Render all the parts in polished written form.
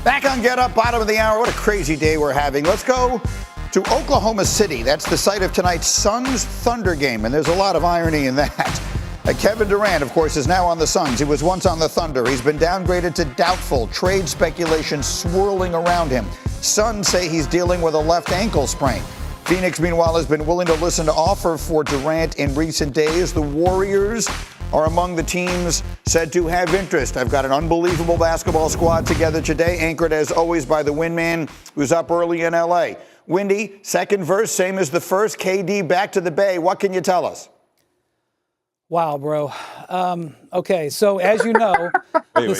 Back on Get Up, bottom of the hour. What a crazy day we're having. Let's go to Oklahoma City. That's the site of tonight's Suns-Thunder game, and there's a lot of irony in that. Kevin Durant, of course, is now on the Suns. He was once on the Thunder. He's been downgraded to doubtful. Trade speculation swirling around him. Suns say he's dealing with a left ankle sprain. Phoenix, meanwhile, has been willing to listen to offer for Durant in recent days. The Warriors are among the teams said to have interest. I've got an unbelievable basketball squad together today, anchored as always by the Windman, who's up early in L.A. Windy, second verse, same as the first. KD back to the Bay. What can you tell us? Wow, bro. Okay, so as you know, the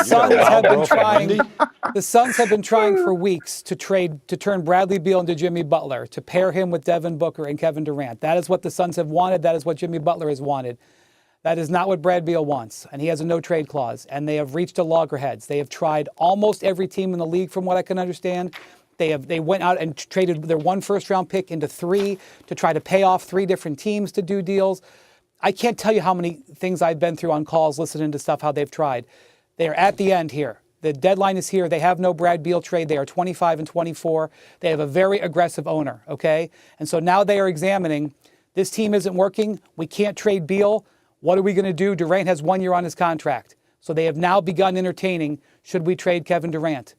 Suns have been trying for weeks to turn Bradley Beal into Jimmy Butler, to pair him with Devin Booker and Kevin Durant. That is what the Suns have wanted. That is what Jimmy Butler has wanted. That is not what Brad Beal wants, and he has a no-trade clause, and they have reached a loggerheads. They have tried almost every team in the league, from what I can understand. They went out and traded their one first-round pick into 3 to try to pay off 3 different teams to do deals. I can't tell you how many things I've been through on calls listening to stuff, how they've tried. They are at the end here. The deadline is here. They have no Brad Beal trade. They are 25-24. They have a very aggressive owner, okay? And so now they are examining, this team isn't working. We can't trade Beal. What are we going to do? Durant has 1 year on his contract. So they have now begun entertaining, should we trade Kevin Durant?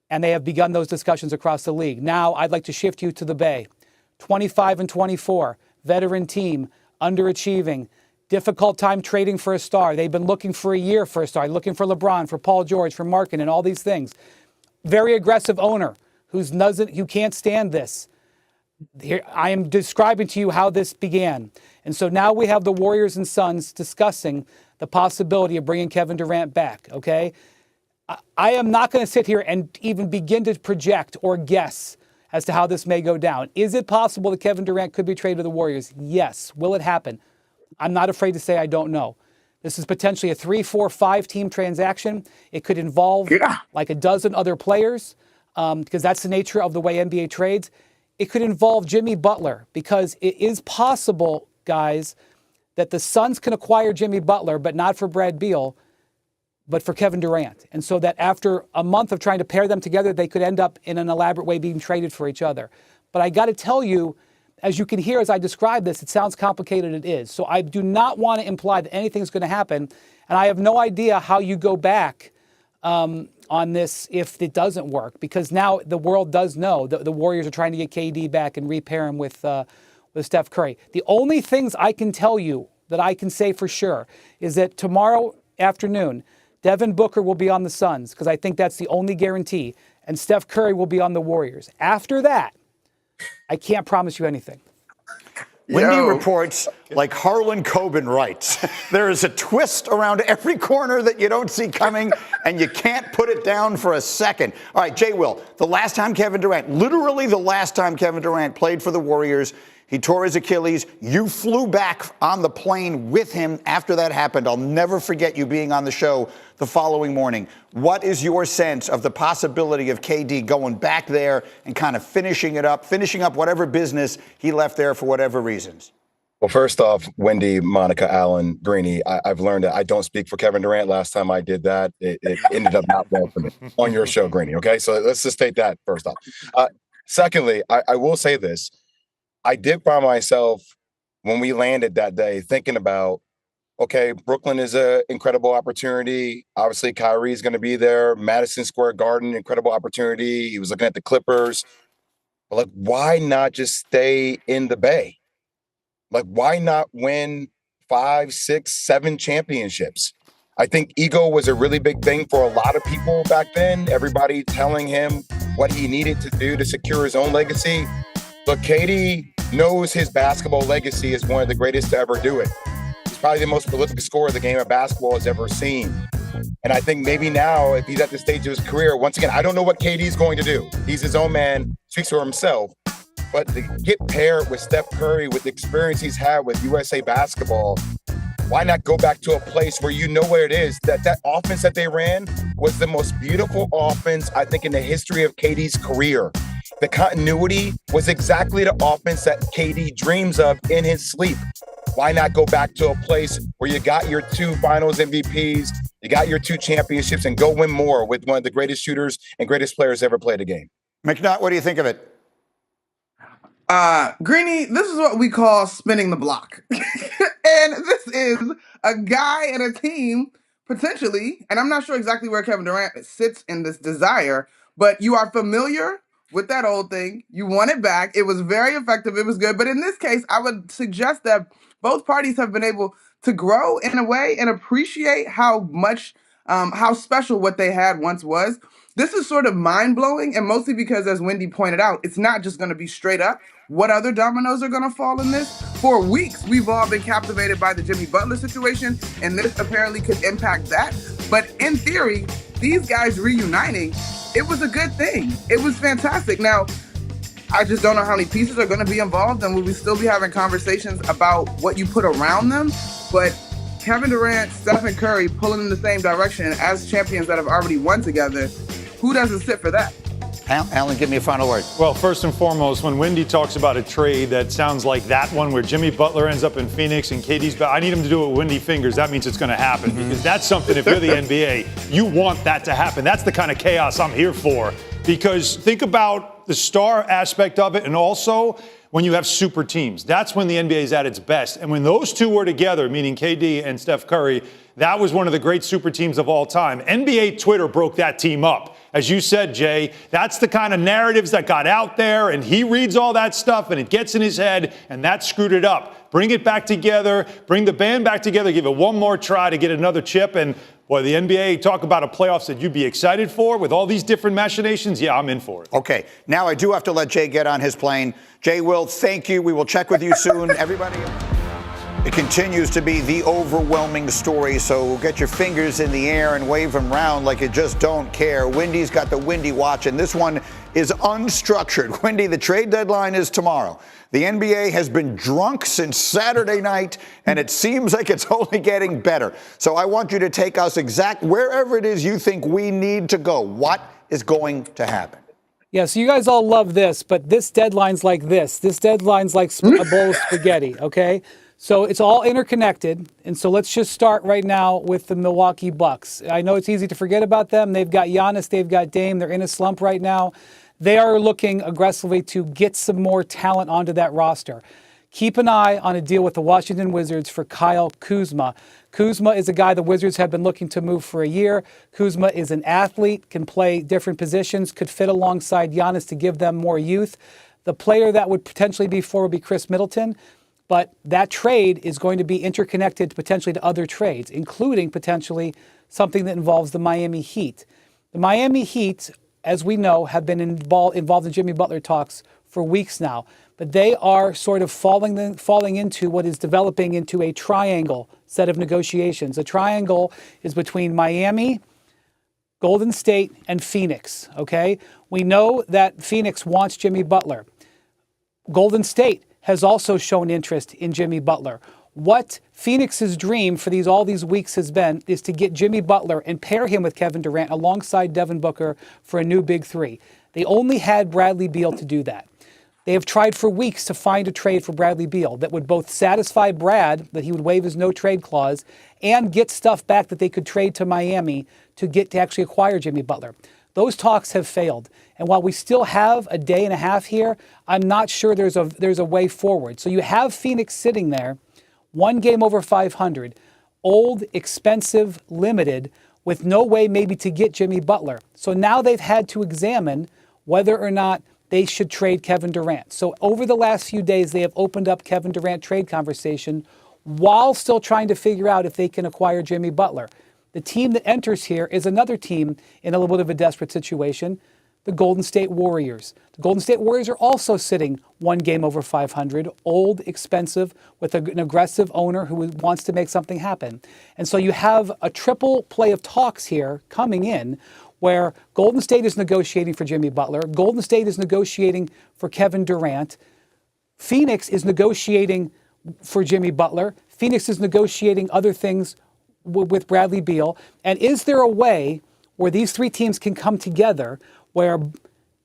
And they have begun those discussions across the league. Now I'd like to shift you to the Bay. 25-24, veteran team, underachieving, difficult time trading for a star. They've been looking for a year for a star, looking for LeBron, for Paul George, for Markin, and all these things. Very aggressive owner who can't stand this. Here, I am describing to you how this began. And so now we have the Warriors and Suns discussing the possibility of bringing Kevin Durant back, okay? I am not going to sit here and even begin to project or guess as to how this may go down. Is it possible that Kevin Durant could be traded to the Warriors? Yes. Will it happen? I'm not afraid to say I don't know. This is potentially a 3, 4, 5 team transaction. It could involve like a dozen other players because that's the nature of the way NBA trades. It could involve Jimmy Butler because it is possible, guys, that the Suns can acquire Jimmy Butler, but not for Brad Beal, but for Kevin Durant. And so that after a month of trying to pair them together, they could end up in an elaborate way being traded for each other. But I got to tell you, as you can hear as I describe this, it sounds complicated. It is. So I do not want to imply that anything's going to happen. And I have no idea how you go back on this if it doesn't work, because now the world does know that the Warriors are trying to get KD back and repair him with Steph Curry. The only things I can tell you that I can say for sure is that tomorrow afternoon, Devin Booker will be on the Suns, because I think that's the only guarantee, and Steph Curry will be on the Warriors. After that, I can't promise you anything. Windy reports like Harlan Coben writes. There is a twist around every corner that you don't see coming, and you can't put it down for a second. All right, Jay Will, the last time Kevin Durant, literally the last time Kevin Durant played for the Warriors, he tore his Achilles. You flew back on the plane with him after that happened. I'll never forget you being on the show the following morning. What is your sense of the possibility of KD going back there and kind of finishing up whatever business he left there for whatever reasons? Well, first off, Wendy, Monica, Allen, Greeny, I've learned that I don't speak for Kevin Durant. Last time I did that, it ended up not well for me on your show, Greeny. Okay, so let's just take that first off. Secondly, I will say this. I did find myself, when we landed that day, thinking about, okay, Brooklyn is an incredible opportunity. Obviously, Kyrie's going to be there. Madison Square Garden, incredible opportunity. He was looking at the Clippers. But, like, why not just stay in the Bay? Like, why not win 5, 6, 7 championships? I think ego was a really big thing for a lot of people back then. Everybody telling him what he needed to do to secure his own legacy. Look, KD knows his basketball legacy is one of the greatest to ever do it. He's probably the most prolific scorer the game of basketball has ever seen. And I think maybe now, if he's at the stage of his career, once again, I don't know what KD is going to do. He's his own man, speaks for himself. But to get paired with Steph Curry, with the experience he's had with USA basketball, why not go back to a place where you know what it is? That offense that they ran was the most beautiful offense, I think, in the history of KD's career. The continuity was exactly the offense that KD dreams of in his sleep. Why not go back to a place where you got your 2 finals MVPs, You got your 2 championships, and go win more with one of the greatest shooters and greatest players ever played a game. McNutt, what do you think of it? Greeny, this is what we call spinning the block. And this is a guy and a team, potentially, and I'm not sure exactly where Kevin Durant sits in this desire, but you are familiar with that old thing. You want it back. It was very effective. It was good. But in this case, I would suggest that both parties have been able to grow in a way and appreciate how much, how special what they had once was. This is sort of mind-blowing, and mostly because, as Wendy pointed out, it's not just going to be straight up. What other dominoes are going to fall in this? For weeks, we've all been captivated by the Jimmy Butler situation, and this apparently could impact that. But in theory, these guys reuniting, it was a good thing. It was fantastic. Now, I just don't know how many pieces are going to be involved, and will we still be having conversations about what you put around them? But Kevin Durant, Stephen Curry pulling in the same direction as champions that have already won together, who doesn't sit for that? Alan, give me a final word. Well, first and foremost, when Wendy talks about a trade that sounds like that one where Jimmy Butler ends up in Phoenix and KD's back, I need him to do it with Wendy fingers. That means it's going to happen because that's something, if you're the NBA, you want that to happen. That's the kind of chaos I'm here for, because think about the star aspect of it, and also when you have super teams. That's when the NBA is at its best. And when those two were together, meaning KD and Steph Curry, that was one of the great super teams of all time. NBA Twitter broke that team up. As you said, Jay, that's the kind of narratives that got out there, and he reads all that stuff, and it gets in his head, and that screwed it up. Bring it back together, bring the band back together, give it one more try to get another chip, and boy, the NBA, talk about a playoffs that you'd be excited for with all these different machinations. Yeah, I'm in for it. Okay, now I do have to let Jay get on his plane. Jay, Will, thank you. We will check with you soon. Everybody, it continues to be the overwhelming story, so get your fingers in the air and wave them around like you just don't care. Wendy's got the Wendy watch, and this one is unstructured. Wendy, the trade deadline is tomorrow. The NBA has been drunk since Saturday night, and it seems like it's only getting better. So I want you to take us wherever it is you think we need to go. What is going to happen? Yeah, so you guys all love this, but this deadline's like this. This deadline's like a bowl of spaghetti, okay? So it's all interconnected, and so let's just start right now with the Milwaukee Bucks. I know it's easy to forget about them. They've got Giannis, they've got Dame. They're in a slump right now. They are looking aggressively to get some more talent onto that roster. Keep an eye on a deal with the Washington Wizards for Kyle Kuzma. Kuzma is a guy the Wizards have been looking to move for a year. Kuzma is an athlete, can play different positions, could fit alongside Giannis to give them more youth. The player that would potentially be for would be Chris Middleton. But that trade is going to be interconnected potentially to other trades, including potentially something that involves the Miami Heat. The Miami Heat, as we know, have been involved in Jimmy Butler talks for weeks now. But they are sort of falling into what is developing into a triangle set of negotiations. A triangle is between Miami, Golden State, and Phoenix, okay? We know that Phoenix wants Jimmy Butler. Golden State has also shown interest in Jimmy Butler. What Phoenix's dream for all these weeks has been is to get Jimmy Butler and pair him with Kevin Durant alongside Devin Booker for a new big three. They only had Bradley Beal to do that. They have tried for weeks to find a trade for Bradley Beal that would both satisfy Brad, that he would waive his no-trade clause, and get stuff back that they could trade to Miami to actually acquire Jimmy Butler. Those talks have failed. And while we still have a day and a half here, I'm not sure there's a way forward. So you have Phoenix sitting there, one game over 500, old, expensive, limited, with no way maybe to get Jimmy Butler. So now they've had to examine whether or not they should trade Kevin Durant. So over the last few days, they have opened up Kevin Durant trade conversation while still trying to figure out if they can acquire Jimmy Butler. The team that enters here is another team in a little bit of a desperate situation, the Golden State Warriors. The Golden State Warriors are also sitting one game over 500, old, expensive, with an aggressive owner who wants to make something happen. And so you have a triple play of talks here coming in where Golden State is negotiating for Jimmy Butler, Golden State is negotiating for Kevin Durant, Phoenix is negotiating for Jimmy Butler, Phoenix is negotiating other things with Bradley Beal. And is there a way where these three teams can come together where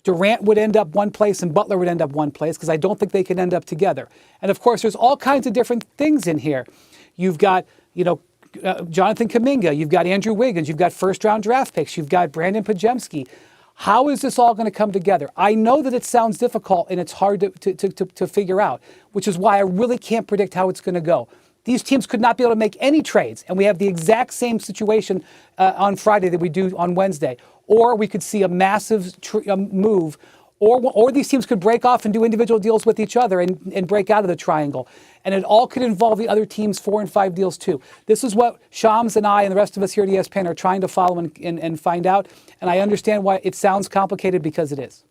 Durant would end up one place and Butler would end up one place? Because I don't think they can end up together. And of course, there's all kinds of different things in here. You've got, Jonathan Kuminga, you've got Andrew Wiggins, you've got first-round draft picks, you've got Brandon Pajemski. How is this all going to come together? I know that it sounds difficult and it's hard to figure out, which is why I really can't predict how it's going to go. These teams could not be able to make any trades, and we have the exact same situation on Friday that we do on Wednesday. Or we could see a massive move, or these teams could break off and do individual deals with each other and break out of the triangle. And it all could involve the other teams' 4 and 5 deals too. This is what Shams and I and the rest of us here at ESPN are trying to follow and find out. And I understand why it sounds complicated, because it is.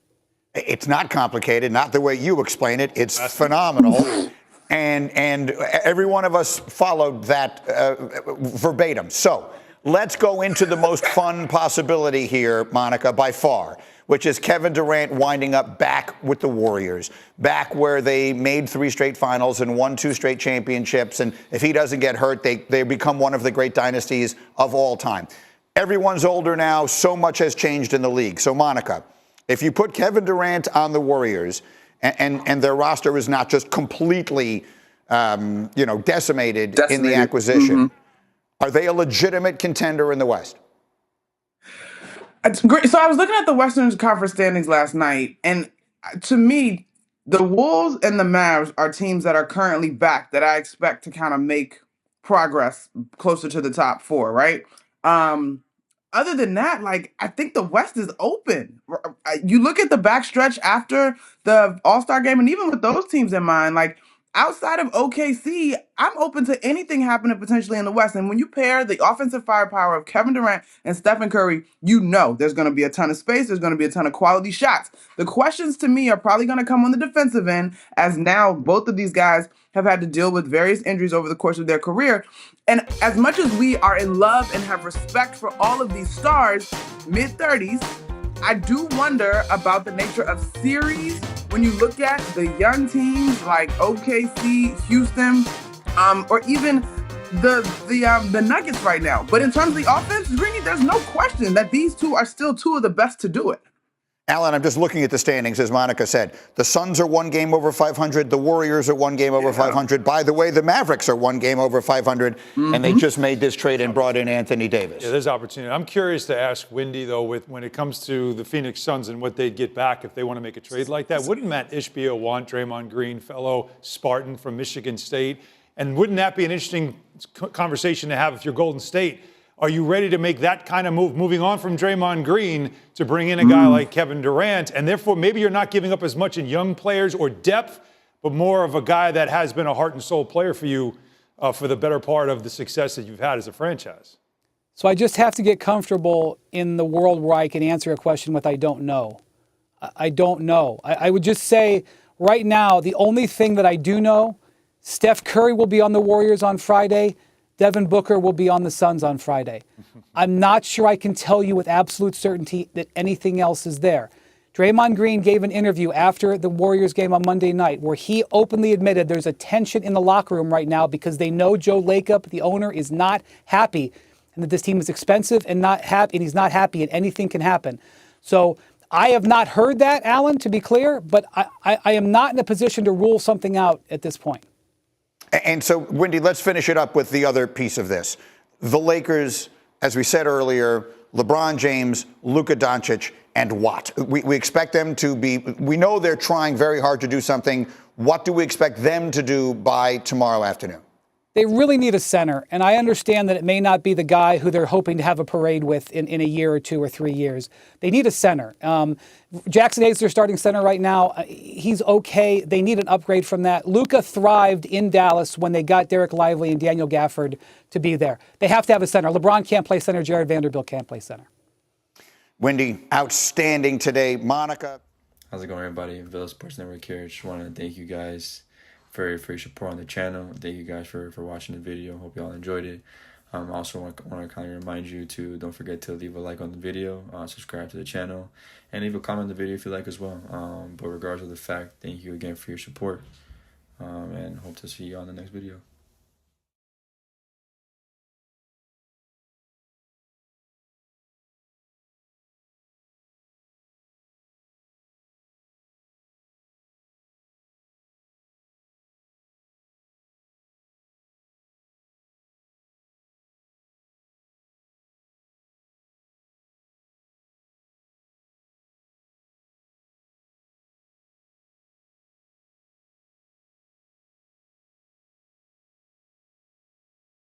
It's not complicated, not the way you explain it. It's phenomenal. And every one of us followed that verbatim. So let's go into the most fun possibility here, Monica, by far, which is Kevin Durant winding up back with the Warriors, back where they made 3 straight finals and won 2 straight championships. And if he doesn't get hurt, they become one of the great dynasties of all time. Everyone's older now. So much has changed in the league. So, Monica, if you put Kevin Durant on the Warriors and their roster is not just completely, decimated in the acquisition, are they a legitimate contender in the West? It's great. So I was looking at the Western Conference standings last night, and to me, the Wolves and the Mavs are teams that are currently back that I expect to kind of make progress closer to the top 4, right? Other than that, I think the West is open. You look at the backstretch after the All-Star game, and even with those teams in mind, outside of OKC, I'm open to anything happening potentially in the West. And when you pair the offensive firepower of Kevin Durant and Stephen Curry, you know there's going to be a ton of space. There's going to be a ton of quality shots. The questions to me are probably going to come on the defensive end, as now both of these guys have had to deal with various injuries over the course of their career. And as much as we are in love and have respect for all of these stars, mid-30s, I do wonder about the nature of series when you look at the young teams like OKC, Houston, or even the Nuggets right now. But in terms of the offense, Greeny, there's no question that these two are still 2 of the best to do it. Alan, I'm just looking at the standings, as Monica said. The Suns are 1 game over 500. The Warriors are 1 game over 500. By the way, the Mavericks are 1 game over 500, and they just made this trade and brought in Anthony Davis. Yeah, there's opportunity. I'm curious to ask Wendy, though, when it comes to the Phoenix Suns and what they'd get back if they want to make a trade like that. Wouldn't Matt Ishbia want Draymond Green, fellow Spartan from Michigan State? And wouldn't that be an interesting conversation to have if you're Golden State? Are you ready to make that kind of move, moving on from Draymond Green to bring in a guy like Kevin Durant? And therefore, maybe you're not giving up as much in young players or depth, but more of a guy that has been a heart and soul player for you for the better part of the success that you've had as a franchise. So I just have to get comfortable in the world where I can answer a question with I don't know. I don't know. I would just say right now, the only thing that I do know, Steph Curry will be on the Warriors on Friday. Devin Booker will be on the Suns on Friday. I'm not sure I can tell you with absolute certainty that anything else is there. Draymond Green gave an interview after the Warriors game on Monday night where he openly admitted there's a tension in the locker room right now because they know Joe Lacob, the owner, is not happy and that this team is expensive and not happy, and he's not happy and anything can happen. So I have not heard that, Alan, to be clear, but I am not in a position to rule something out at this point. And so, Wendy, let's finish it up with the other piece of this. The Lakers, as we said earlier, LeBron James, Luka Doncic, and Watt. We expect them to be, we know they're trying very hard to do something. What do we expect them to do by tomorrow afternoon? They really need a center, and I understand that it may not be the guy who they're hoping to have a parade with in a year or 2 or 3 years. They need a center. Jackson Hayes is their starting center right now. He's okay. They need an upgrade from that. Luka thrived in Dallas when they got Derek Lively and Daniel Gafford to be there. They have to have a center. LeBron can't play center. Jared Vanderbilt can't play center. Wendy, outstanding today. Monica. How's it going, everybody? Villa Sports Network here. Just want to thank you guys for your support on the channel. Thank you guys for watching the video. Hope you all enjoyed it. I also want to kind of remind you to don't forget to leave a like on the video, subscribe to the channel, and leave a comment on the video if you like as well. But regardless of the fact, thank you again for your support, and hope to see you on the next video.